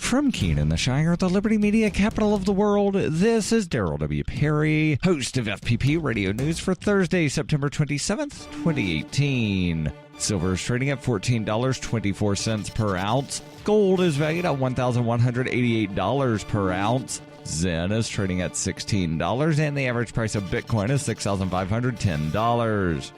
From Keene in the Shire, the Liberty Media capital of the world, this is Daryl W. Perry, host of FPP Radio News for Thursday, September 27th, 2018. Silver is trading at $14.24 per ounce. Gold is valued at $1,188 per ounce. Zen is trading at $16, and the average price of Bitcoin is $6,510.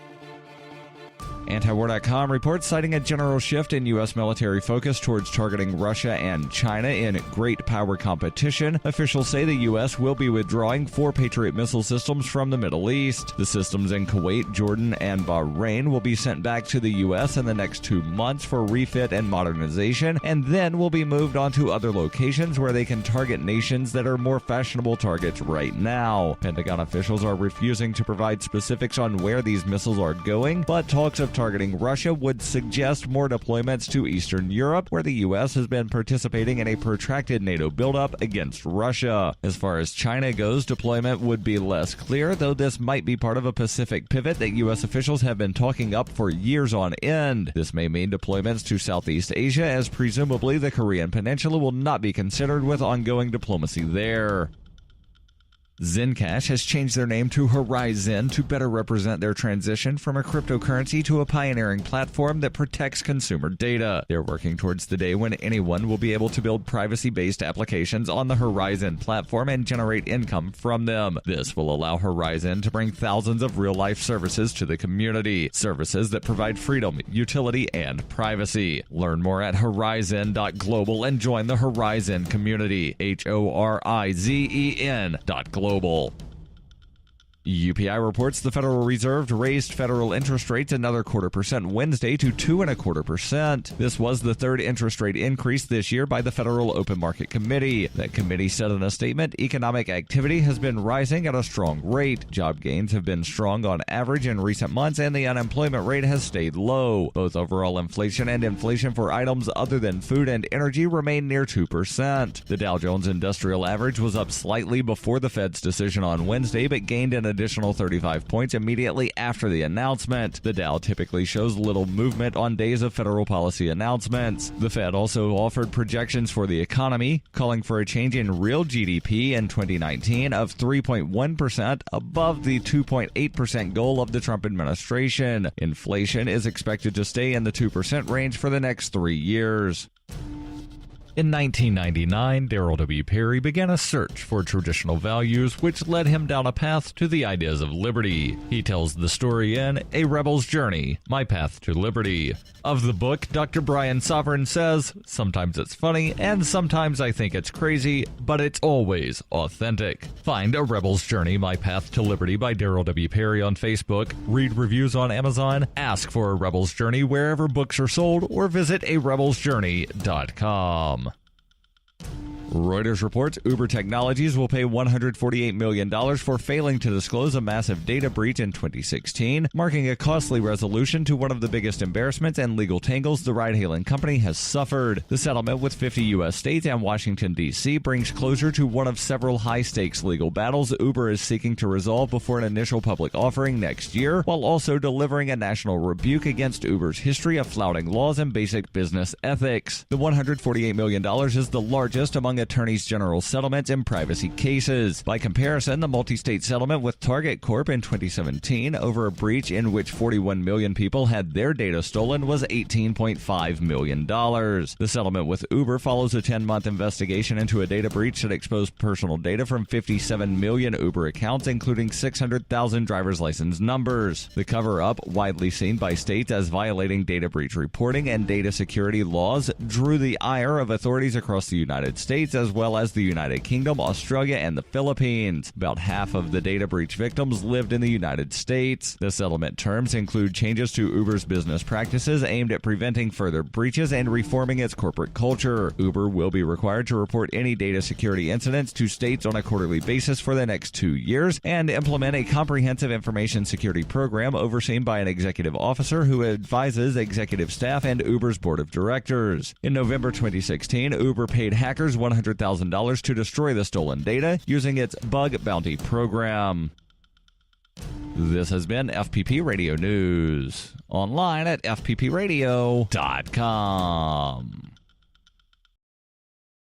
Antiwar.com reports citing a general shift in U.S. military focus towards targeting Russia and China in great power competition. Officials say the U.S. will be withdrawing 4 Patriot Missile Systems from the Middle East. The systems in Kuwait, Jordan, and Bahrain will be sent back to the U.S. in the next 2 months for refit and modernization, and then will be moved on to other locations where they can target nations that are more fashionable targets right now. Pentagon officials are refusing to provide specifics on where these missiles are going, but talks of targeting Russia would suggest more deployments to Eastern Europe, where the U.S. has been participating in a protracted NATO buildup against Russia. As far as China goes, deployment would be less clear, though this might be part of a Pacific pivot that U.S. officials have been talking up for years on end. This may mean deployments to Southeast Asia, as presumably the Korean Peninsula will not be considered with ongoing diplomacy there. Zencash has changed their name to Horizon to better represent their transition from a cryptocurrency to a pioneering platform that protects consumer data. They're working towards the day when anyone will be able to build privacy-based applications on the Horizon platform and generate income from them. This will allow Horizon to bring thousands of real-life services to the community, services that provide freedom, utility, and privacy. Learn more at horizon.global and join the Horizon community. HORIZEN.global. UPI reports the Federal Reserve raised federal interest rates another 0.25% Wednesday to 2.25%. This was the third interest rate increase this year by the Federal Open Market Committee. That committee said in a statement, economic activity has been rising at a strong rate. Job gains have been strong on average in recent months, and the unemployment rate has stayed low. Both overall inflation and inflation for items other than food and energy remain near 2%. The Dow Jones Industrial Average was up slightly before the Fed's decision on Wednesday, but gained an additional 35 points immediately after the announcement. The Dow typically shows little movement on days of federal policy announcements. The Fed also offered projections for the economy, calling for a change in real GDP in 2019 of 3.1%, above the 2.8% goal of the Trump administration. Inflation is expected to stay in the 2% range for the next 3 years. In 1999, Daryl W. Perry began a search for traditional values, which led him down a path to the ideas of liberty. He tells the story in A Rebel's Journey, My Path to Liberty. Of the book, Dr. Brian Sovereign says, sometimes it's funny, and sometimes I think it's crazy, but it's always authentic. Find A Rebel's Journey, My Path to Liberty by Daryl W. Perry on Facebook, read reviews on Amazon, ask for A Rebel's Journey wherever books are sold, or visit arebelsjourney.com. Reuters reports Uber Technologies will pay $148 million for failing to disclose a massive data breach in 2016, marking a costly resolution to one of the biggest embarrassments and legal tangles the ride-hailing company has suffered. The settlement with 50 U.S. states and Washington, D.C. brings closure to one of several high-stakes legal battles Uber is seeking to resolve before an initial public offering next year, while also delivering a national rebuke against Uber's history of flouting laws and basic business ethics. The $148 million is the largest among attorneys general settlements in privacy cases. By comparison, the multi-state settlement with Target Corp in 2017 over a breach in which 41 million people had their data stolen was $18.5 million. The settlement with Uber follows a 10-month investigation into a data breach that exposed personal data from 57 million Uber accounts, including 600,000 driver's license numbers. The cover-up, widely seen by states as violating data breach reporting and data security laws, drew the ire of authorities across the United States, as well as the United Kingdom, Australia, and the Philippines. About half of the data breach victims lived in the United States. The settlement terms include changes to Uber's business practices aimed at preventing further breaches and reforming its corporate culture. Uber will be required to report any data security incidents to states on a quarterly basis for the next 2 years and implement a comprehensive information security program overseen by an executive officer who advises executive staff and Uber's board of directors. In November 2016, Uber paid hackers $100,000 to destroy the stolen data using its bug bounty program. This has been FPP Radio News. Online at FPPRadio.com.